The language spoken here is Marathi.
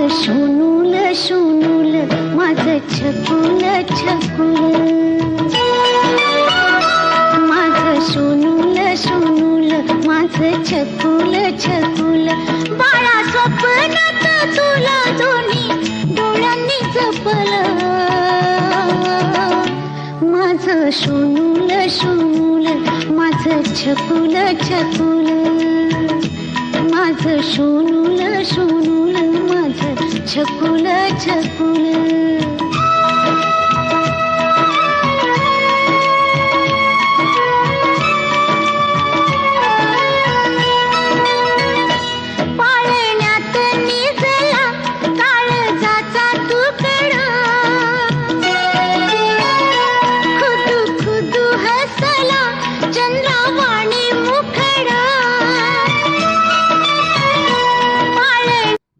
शोनूल शोनूल माझं छकुल छकुल, माझं शोनूल शोनूल माझं छकुल छकुल, बाळा स्वप्नात तुला दोन्ही डोळ्यांनी जपलं, माझं शोनूल शोनूल माझं छकुल छकुल, माझं शोनूल शोनूल माझं छकुल छकुल.